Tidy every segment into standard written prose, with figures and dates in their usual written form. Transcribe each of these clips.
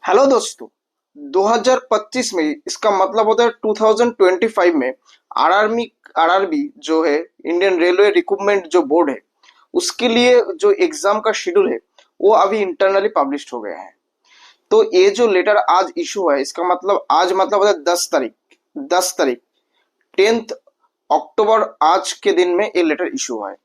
Hello दोस्तों। 2025 में इसका मतलब होता है 2025 में आरआरबी जो है इंडियन रेलवे रिक्रूटमेंट जो बोर्ड है उसके लिए जो एग्जाम का शेड्यूल है वो अभी इंटरनली पब्लिश हो गया है। तो ये जो लेटर आज इशू है इसका मतलब आज मतलब होता है 10 तारीख 10th अक्टूबर आज के दिन में ये लेटर इशू हुआ है,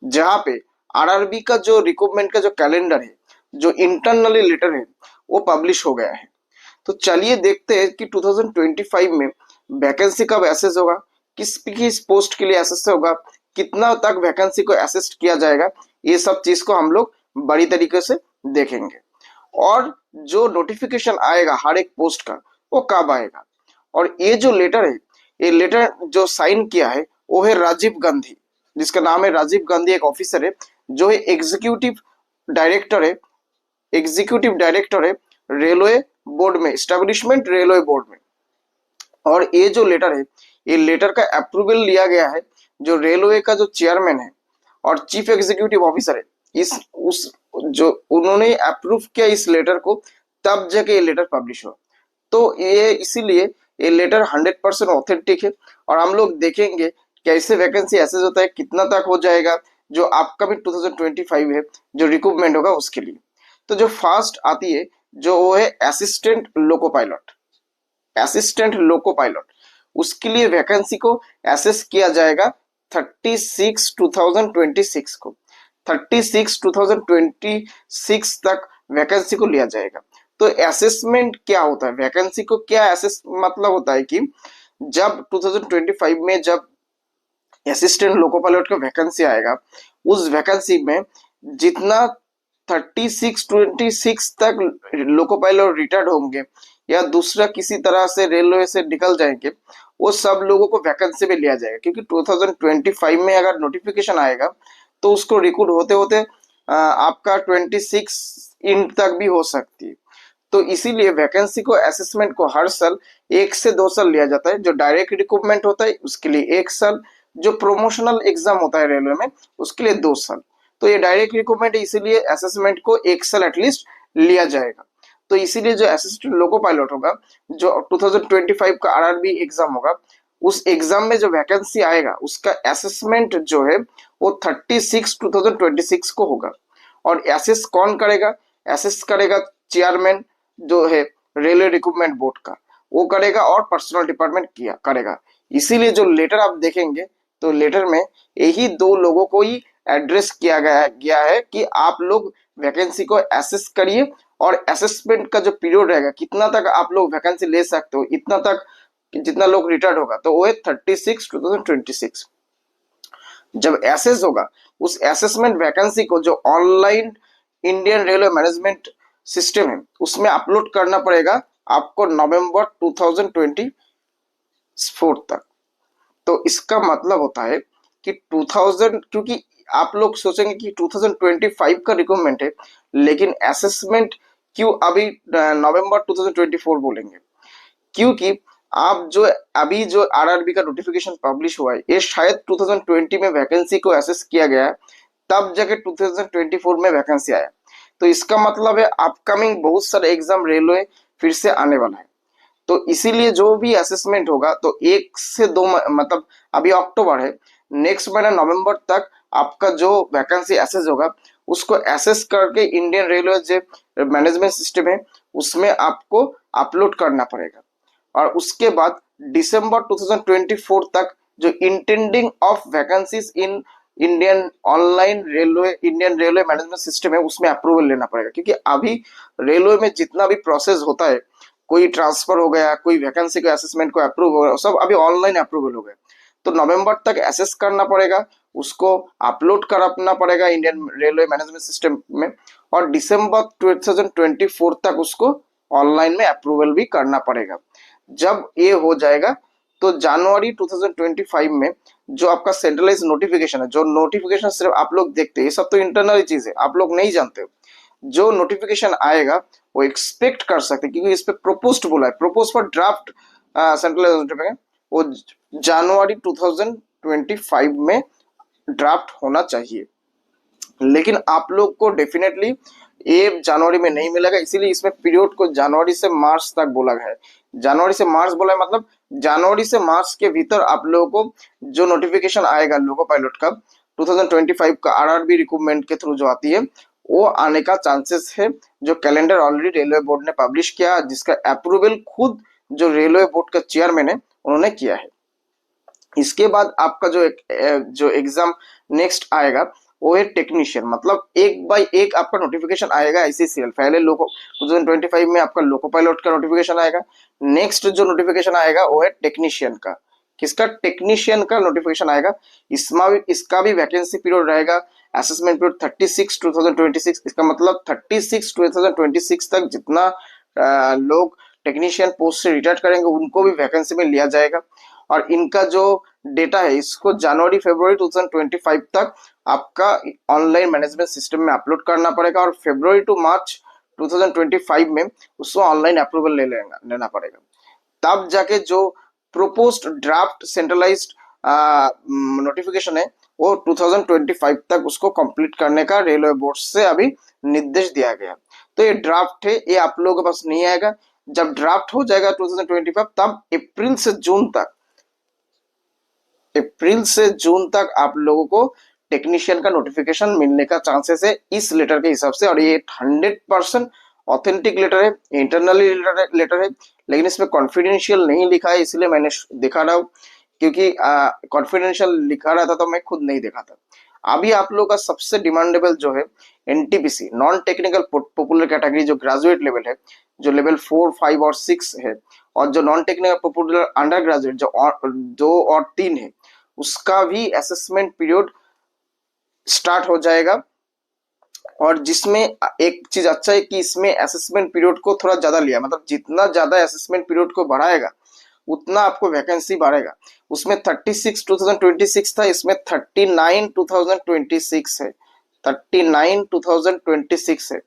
जहाँ पे आरआरबी का जो रिक्रूटमेंट का जो कैलेंडर है, जो इंटरनली लेटर है, वो पब्लिश हो गया है। तो चलिए देखते हैं कि 2025 में वैकेंसी कब एसेस होगा, किस पोस्ट के लिए एसेस होगा, कितना तक वैकेंसी को एसेस किया जाएगा। ये सब चीज को हम लोग बड़ी तरीके से देखेंगे। और जो नोटिफिकेशन आएगा हर एक पोस्ट का वो कब आएगा। और ये जो लेटर है, ये लेटर जो साइन किया है वो है राजीव गांधी, जिसका नाम है राजीव गांधी, एक ऑफिसर है जो है डायरेक्टर है एग्जीक्यूटिव डायरेक्टर है रेलवे बोर्ड में, स्टैब्लिशमेंट रेलवे बोर्ड में। और ये जो लेटर है, ये लेटर का अप्रूवल लिया गया है जो रेलवे का जो चेयरमैन है और चीफ एग्जीक्यूटिव ऑफिसर है, इस उस जो उन्होंने अप्रूव किया इस लेटर को, तब जाके ये लेटर पब्लिश हुआ। तो ये इसीलिए ये लेटर 100% ऑथेंटिक है। और हम लोग देखेंगे कैसे वैकेंसी एसेस होता है, कितना तक हो जाएगा जो अपकमिंग 2025 है जो रिक्रूटमेंट होगा उसके लिए। तो जो फर्स्ट आती है जो वो है असिस्टेंट लोको पायलट, उसके लिए वैकेंसी को एसेस किया जाएगा 36 2026 को। 36 2026 तक वैकेंसी को लिया जाएगा। तो असेसमेंट क्या होता है, वैकेंसी को क्या एसेस मतलब होता है कि जब 2025 में जब असिस्टेंट लोको पायलट का वैकेंसी आएगा, उस वैकेंसी में जितना 36 26 तक लोको पायलट रिटायर्ड होंगे या दूसरा किसी तरह से रेलवे से निकल जाएंगे, वो सब लोगों को वैकेंसी में लिया जाएगा। क्योंकि 2025 में अगर नोटिफिकेशन आएगा तो उसको रिक्रूट होते होते आपका 26 इन तक भी हो सकती है। तो इसीलिए वैकेंसी को असेसमेंट को हर साल 1 से 2 साल लिया जाता है। जो डायरेक्ट रिक्रूटमेंट होता है उसके लिए 1 साल, जो प्रमोशनल एग्जाम होता है रेलवे में उसके लिए 2 साल। तो ये डायरेक्ट रिक्रूटमेंट है, इसीलिए असेसमेंट को 1 साल एटलीस्ट लिया जाएगा। तो इसीलिए जो असिस्टेंट लोको पायलट होगा, जो 2025 का आरआरबी एग्जाम होगा, उस एग्जाम में जो वैकेंसी आएगा उसका असेसमेंट जो है वो 36 2026 को होगा। और एसेस कौन करेगा, एसेस करेगा चेयरमैन जो है रेलवे रिक्रूटमेंट बोर्ड का, वो करेगा और पर्सनल डिपार्टमेंट किया करेगा। इसीलिए जो लेटर आप देखेंगे तो लेटर में यही दो लोगों को ही एड्रेस किया गया है कि आप लोग वैकेंसी को एसेस करिए। और असेसमेंट का जो पीरियड रहेगा, कितना तक आप लोग वैकेंसी ले सकते हो, इतना तक जितना लोग रिटायर्ड होगा, तो वो है 36 2026। जब एसेस होगा उस असेसमेंट वैकेंसी को जो online Indian railway management system है उसमें अपलोड करना पड़ेगा आपको नवंबर 2024 तक। तो इसका मतलब होता है कि 2000, क्योंकि आप लोग सोचेंगे कि 2025 का रिक्वायरमेंट है, लेकिन असेसमेंट क्यों अभी नवंबर 2024 बोलेंगे, क्योंकि आप जो अभी जो आरआरबी का नोटिफिकेशन पब्लिश हुआ है ये शायद 2020 में वैकेंसी को एसेस किया गया है, तब जाके 2024 में वैकेंसी आया। तो इसका मतलब है अपकमिंग बहुत सारे एग्जाम रेलवे फिर से आने वाला है। तो इसीलिए जो भी असेसमेंट होगा तो 1 से 2 मतलब अभी अक्टूबर है, नेक्स्ट महीना नवंबर तक आपका जो वैकेंसी एसेस होगा उसको एसेस करके इंडियन रेलवे जो मैनेजमेंट सिस्टम है उसमें आपको अपलोड करना पड़ेगा। और उसके बाद दिसंबर 2024 तक जो intending of vacancies in Indian railway management system है उसमें अप्रूवल लेना पड़ेगा। क्योंकि अभी रेलवे में जितना भी प्रोसेस होता है, कोई ट्रांसफर हो गया, कोई वैकेंसी को असेसमेंट को अप्रूव हो गया, सब अभी ऑनलाइन अप्रूवल हो गए। तो नवंबर तक एसेस करना पड़ेगा, उसको अपलोड करना पड़ेगा इंडियन रेलवे मैनेजमेंट सिस्टम में, और दिसंबर 2024 तक उसको ऑनलाइन में अप्रूवल भी करना पड़ेगा। जब ये हो जाएगा तो जनवरी 2025 में जो आपका सेंट्रलाइज नोटिफिकेशन है, जो नोटिफिकेशन सिर्फ आप लोग देखते हैं, ये सब तो इंटरनल चीज है, आप लोग नहीं जानते हो। जो नोटिफिकेशन आएगा वो एक्सपेक्ट कर सकते हैं, क्योंकि इस पे प्रोपोज्ड बोला है, propose for draft centralize notification, वो जनवरी 2025 में ड्राफ्ट होना चाहिए। लेकिन आप लोग को डेफिनेटली ये जनवरी में नहीं मिलेगा, इसीलिए इसमें पीरियड को जनवरी से मार्च तक बोला गया है। जनवरी से मार्च बोला है मतलब जनवरी से मार्च के भीतर आप लोगों को जो नोटिफिकेशन आएगा लोको पायलट का 2025 का आरआरबी रिक्रूटमेंट के थ्रू जो आती है वो आने का चांसेस है। जो कैलेंडर ऑलरेडी रेलवे बोर्ड ने पब्लिश किया, जिसका अप्रूवल खुद जो रेलवे बोर्ड का चेयरमैन है उन्होंने किया है। इसके बाद आपका जो एग्जाम नेक्स्ट आएगा वो है टेक्नीशियन, मतलब एक बाय एक आपका नोटिफिकेशन आएगा आईसीसीएल। पहले लोको 2025 में आपका लोको पायलट का नोटिफिकेशन आएगा, नेक्स्ट जो नोटिफिकेशन आएगा वो है टेक्नीशियन का। किसका? टेक्नीशियन का नोटिफिकेशन आएगा। इसका भी वैकेंसी पीरियड रहेगा, असेसमेंट पीरियड 36 2026। इसका मतलब 36 2026 तक जितना लोग टेक्नीशियन पोस्ट से रिटायर करेंगे उनको भी वैकेंसी में लिया जाएगा। और इनका जो डेटा है इसको जनवरी फरवरी 2025 तक आपका ऑनलाइन मैनेजमेंट सिस्टम में अपलोड करना पड़ेगा, और फरवरी टू मार्च 2025 में उसको ऑनलाइन अप्रूवल लेना पड़ेगा। तब जाके जो प्रोपोज्ड ड्राफ्ट सेंट्रलाइज्ड नोटिफिकेशन है वो 2025 तक उसको कंप्लीट करने का रेलवे बोर्ड से अभी निर्देश दिया गया। तो ये ड्राफ्ट है, ये आप लोगों के पास नहीं आएगा। जब ड्राफ्ट हो जाएगा 2025 तब अप्रैल से जून तक आप लोगों को टेक्नीशियन का नोटिफिकेशन मिलने का चांसेस है इस लेटर के हिसाब से। और ये 100% ऑथेंटिक लेटर है, इंटरनली लेटर है, लेकिन इसमें कॉन्फिडेंशियल नहीं लिखा है, इसलिए मैंने दिखा रहा हूँ, क्योंकि कॉन्फिडेंशियल लिखा रहा था तो मैं खुद नहीं देखा था। अभी आप लोगों का सबसे डिमांडेबल जो है NTPC non technical popular category जो ग्रेजुएट लेवल है, जो लेवल 4, 5 और 6 है, और जो non technical popular under graduate जो 2 और 3 है, उसका भी असेसमेंट पीरियड स्टार्ट हो जाएगा। और जिसमें एक चीज अच्छा है कि इसमें असेसमेंट पीरियड को थोड़ा ज्यादा लिया, मतलब जितना ज्यादा असेसमेंट पीरियड को बढ़ाएगा उतना आपको वैकेंसी बढ़ेगा। उसमें 36 2026 था, इसमें 39 2026 है, 39 2026 है।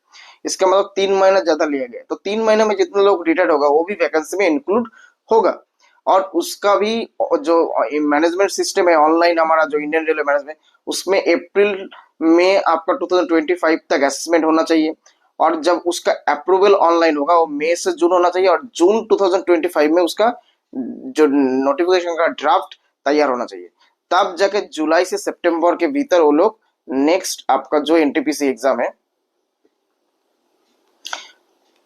इसका मतलब 3 महीना ज्यादा लिया गया, तो 3 महीने में जितने लोग रिटायर्ड होगा वो भी वैकेंसी में इंक्लूड होगा। और उसका भी जो मैनेजमेंट सिस्टम है ऑनलाइन हमारा जो इंडियन रेलवे मैनेजमेंट, उसमें अप्रैल में आपका 2025 तक असेसमेंट होना चाहिए, और जब उसका अप्रूवल ऑनलाइन होगा वो मई से जून होना चाहिए, और जून 2025 में उसका जो नोटिफिकेशन का ड्राफ्ट तैयार होना चाहिए। तब जाके जुलाई से सितंबर के भीतर वो लोग नेक्स्ट आपका जो एनटीपीसी एग्जाम है,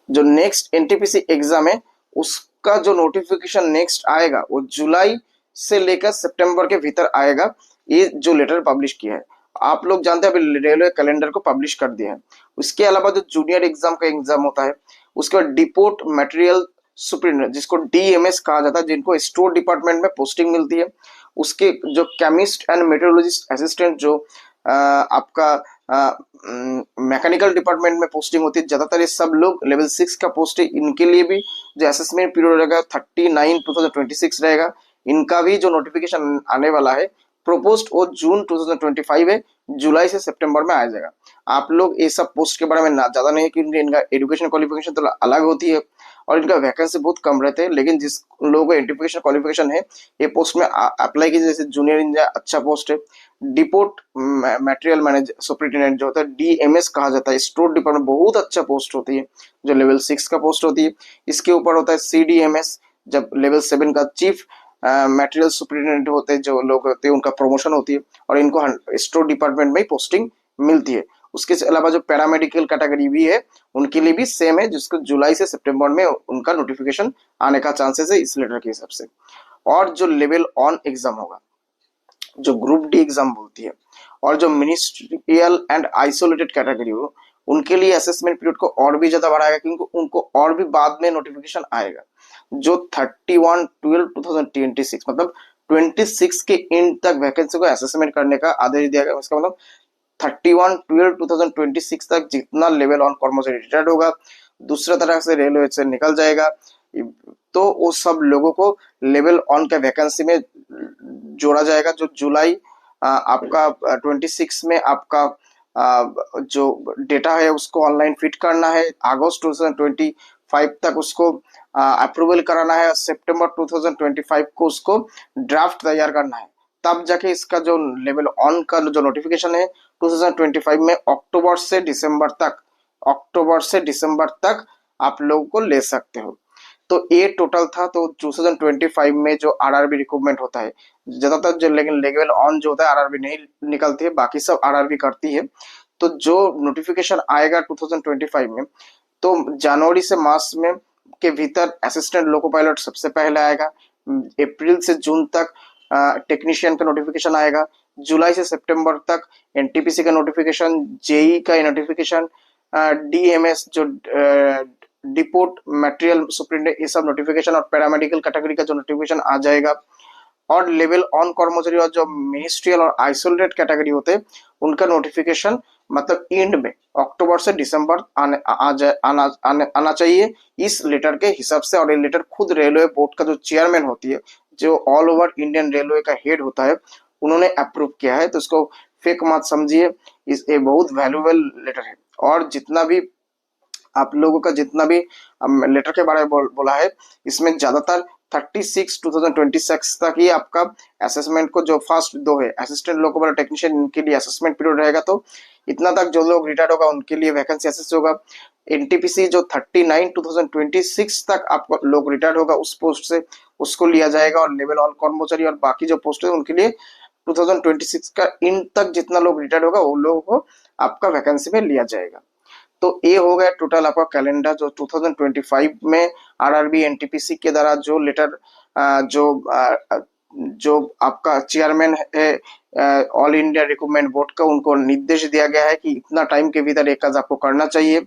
जो नेक्स्ट एनटीपीसी एग्जाम है उसका जो नोटिफिकेशन नेक्स्ट आएगा वो जुलाई से लेकर सितंबर के भीतर आएगा। ये जो लेटर पब्लिश किया है, आप लोग जानते हैं अभी रेलवे कैलेंडर को पब्लिश कर दिया है। उसके अलावा जो जूनियर एग्जाम का एग्जाम होता है, उसके बाद डिपोर्ट मटेरियल सुपरिटेंडेंट जिसको डीएमएस कहा जाता है, जिनको स्टोर डिपार्टमेंट में पोस्टिंग मिलती है, उसके जो केमिस्ट एंड मेट्रोलॉजिस्ट असिस्टेंट जो आपका मैकेनिकल डिपार्टमेंट में पोस्टिंग होती है, ज्यादातर ये सब लोग लेवल 6 का पोस्ट है। इनके लिए भी जो असेसमेंट पीरियड रहेगा 39 2026 रहेगा। इनका भी जो नोटिफिकेशन आने वाला है प्रोपोज्ड वो जून 2025 है, जुलाई से सितंबर में आ जाएगा। आप लोग ये सब पोस्ट के बारे में ना ज्यादा नहीं है, क्योंकि इनका एजुकेशन क्वालिफिकेशन तो अलग होती है और इनका वैकेंसी बहुत कम रहते हैं। लेकिन जिस लोगों को एजुकेशन क्वालिफिकेशन है ये पोस्ट में अप्लाई कीजिए। जैसे जूनियर इंजीनियर अच्छा पोस्ट है, डिपोर्ट मटेरियल मैनेजर सुपरिटेंडेंट जो होता है डीएमएस कहा जाता है, स्टोर डिपार्टमेंट बहुत अच्छा पोस्ट होती है जो लेवल 6 का पोस्ट होती है। इसके ऊपर होता है सीडीएमएस, जब लेवल 7 का चीफ मटेरियल सुपरिटेंडेंट होते हैं जो लोग होते हैं उनका प्रमोशन होती है और इनको स्टोर डिपार्टमेंट में पोस्टिंग मिलती है। उसके अलावा जो पैरामेडिकल कैटेगरी भी है उनके लिए भी सेम है, जिसको जुलाई से सितंबर में उनका नोटिफिकेशन आने का चांसेस है इस लेटर के हिसाब से। और जो लेवल ऑन एग्जाम होगा, जो ग्रुप डी एग्जाम बोलती है, और जो मिनिस्ट्रियल एंड आइसोलेटेड कैटेगरी हो, उनके लिए असेसमेंट पीरियड को और भी ज्यादा बढ़ाएगा, क्योंकि उनको और भी बाद में नोटिफिकेशन आएगा। जो 31/12/2026 मतलब 26 के एंड तक वैकेंसी को असेसमेंट करने का आदेश दिया गया। इसका मतलब 31/12/2026 तक जितना लेवल ऑन कर्मचारी रिटायर्ड होगा, दूसरा तरह से रेलवे से निकल जाएगा, तो वो सब लोगों को लेवल ऑन के वैकेंसी में जोड़ा जाएगा। जो जुलाई आपका 26 में आपका जो डेटा है उसको ऑनलाइन फिट करना है, अगस्त 2025 तक उसको अप्रूवल कराना है, सितंबर 2025 को उसको ड्राफ्ट तैयार करना है। तब जाके इसका जो लेवल ऑन का जो नोटिफिकेशन है 2025 में अक्टूबर से दिसंबर तक अक्टूबर से दिसंबर तक आप लोगों को ले सकते हो। तो ये टोटल था। तो 2025 में जो आरआरबी रिक्रूटमेंट होता है ज्यादातर, जो लेकिन लेवल ऑन जो होता है आरआरबी नहीं निकलती है, बाकी सब आरआरबी करती है। तो जो नोटिफिकेशन आएगा 2025 में, तो जनवरी से मार्च में के भीतर असिस्टेंट लोको पायलट सबसे पहले आएगा। अप्रैल से जून तक टेक्नीशियन का नोटिफिकेशन आएगा। जुलाई से सितंबर तक एनटीपीसी का नोटिफिकेशन, जेई का नोटिफिकेशन, डीएमएस जो डिपोर्ट मटेरियल सुप्रिंटेंडेंट, ये सब नोटिफिकेशन, और पैरामेडिकल कैटेगरी का जो नोटिफिकेशन आ जाएगा। और लेवल ऑन कर्मचारी और जो मिनिस्ट्रियल और आइसोलेटेड कैटेगरी होते हैं उनका नोटिफिकेशन मतलब एंड में अक्टूबर से दिसंबर आना चाहिए इस लेटर के हिसाब से। और ये लेटर खुद रेलवे बोर्ड का जो चेयरमैन होती है, जो ऑल ओवर इंडियन रेलवे का हेड होता है, उन्होंने अप्रूव किया है। तो इसको फेक मत समझिए, इस ये बहुत वैल्यूएबल लेटर है। और जितना भी आप लोगों का जितना भी लेटर के बारे में बोला है, इसमें ज्यादातर 2026 तक ही आपका असेसमेंट को, जो फर्स्ट दो है असिस्टेंट लोको टेक्नीशियन, इनके लिए असेसमेंट पीरियड रहेगा। तो इतना तक जो लोग रिटायर्ड होगा उनके लिए वैकेंसी असेस होगा। एनटीपीसी जो 2026 तक आपको लोग रिटायर्ड होगा उस पोस्ट से, उसको लिया जाएगा। और लेवल ऑल कर्मचारी और बाकी जो पोस्ट है उनके लिए 2026 का इन तक जितना लोग रिटायर्ड होगा वो लोगों को आपका वैकेंसी में लिया जाएगा। तो ये हो गया टोटल आपका कैलेंडर जो 2025 में आरआरबी एनटीपीसी के द्वारा जो लेटर जो आपका चेयरमैन है ऑल इंडिया रिक्रूटमेंट बोर्ड का, उनको निर्देश दिया गया है कि इतना टाइम के भीतर एक आपको करना चाहिए।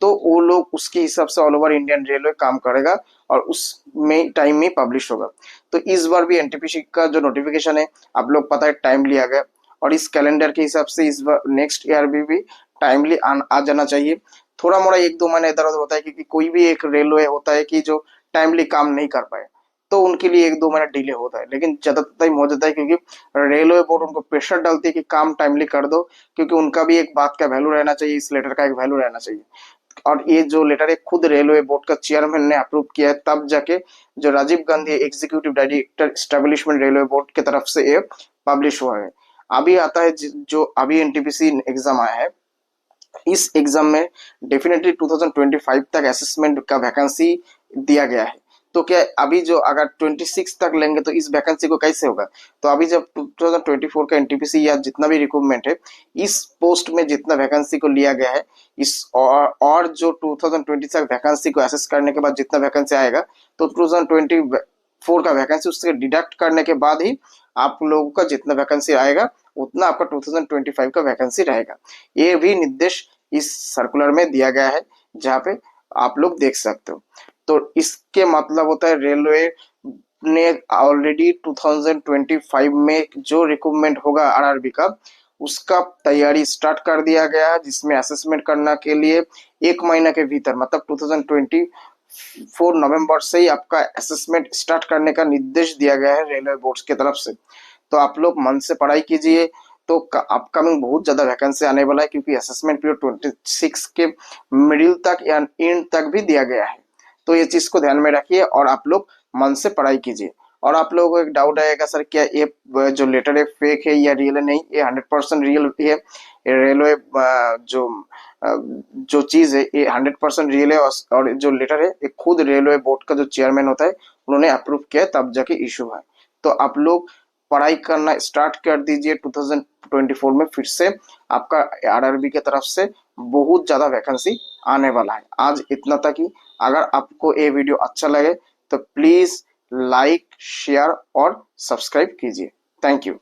तो वो लोग उसके हिसाब से ऑल ओवर इंडियन रेलवे काम करेगा और उसमें टाइम में पब्लिश होगा। तो इस बार भी एनटीपीसी का जो नोटिफिकेशन है आप लोग पता है टाइम लिया गया, और इस कैलेंडर के हिसाब से इस बार नेक्स्ट ईयर भी टाइमली आ जाना चाहिए। थोड़ा मोड़ा एक दो महीने इधर उधर होता है, क्योंकि कोई भी एक रेलवे होता है कि जो टाइमली काम नहीं कर पाए, तो उनके लिए एक दो महीना डिले होता है। लेकिन ज्यादातर टाइम हो जाता है, क्योंकि रेलवे बोर्ड उनको प्रेशर डालती है कि काम टाइमली कर दो, क्योंकि उनका भी एक बात का वैल्यू रहना चाहिए, इस लेटर का एक वैल्यू रहना चाहिए। और ये जो लेटर है खुद रेलवे बोर्ड का चेयरमैन ने अप्रूव किया है, तब जाके जो Rajiv Gandhi executive director establishment railway board की तरफ से ये पब्लिश हुआ है। अभी आता है जो अभी एनटीपीसी एग्जाम आया है, इस एग्जाम में डेफिनेटली 2025 तक असेसमेंट का वैकेंसी दिया गया है। तो क्या अभी जो अगर 26 तक लेंगे तो इस वैकेंसी को कैसे होगा? तो अभी जब 2024 का एनटीपीसी या जितना भी रिक्रूटमेंट है, इस पोस्ट में जितना वैकेंसी को लिया गया है, इस और जो 2026 वैकेंसी को एसेस करने के बाद जितना वैकेंसी आएगा, तो 2024 का वैकेंसी उससे डिडक्ट करने के बाद ही आप लोगों का जितना वैकेंसी आएगा उतना आपका 2025 का वैकेंसी रहेगा। ये भी निर्देश इस सर्कुलर में दिया गया है, जहाँ पे आप लोग देख सकते हो। तो इसके मतलब होता है रेलवे ने ऑलरेडी 2025 में जो रिक्रूटमेंट होगा आरआरबी का, उसका तैयारी स्टार्ट कर दिया गया है, जिसमें असेसमेंट करने के लिए एक महीना के भीतर मतलब 2024 नवंबर से ही आपका असेसमेंट स्टार्ट करने का निर्देश दिया गया है रेलवे बोर्ड की तरफ से। तो आप लोग मन से पढ़ाई कीजिए। तो अपकमिंग बहुत ज्यादा वैकेंसी आने वाला है, क्योंकि असेसमेंट पीरियड 26 के मिडिल तक या एंड तक भी दिया गया है। तो ये चीज को ध्यान में रखिए और आप लोग मन से पढ़ाई कीजिए। और आप लोगों को एक डाउट आएगा, सर क्या ये जो लेटर है फेक है या रियल है? नहीं, ये 100% रियल है। रेलवे जो चीज है ये 100% रियल है। और जो लेटर है ये खुद रेलवे बोर्ड का जो चेयरमैन होता है उन्होंने अप्रूव किया है, तब जाके इशू है। तो आप लोग पढ़ाई करना स्टार्ट कर दीजिए। 2024 में फिर से आपका आरआरबी की तरफ से बहुत ज्यादा वैकेंसी आने वाला है। आज इतना तक ही। अगर आपको ये वीडियो अच्छा लगे तो प्लीज लाइक, शेयर और सब्सक्राइब कीजिए। Thank you.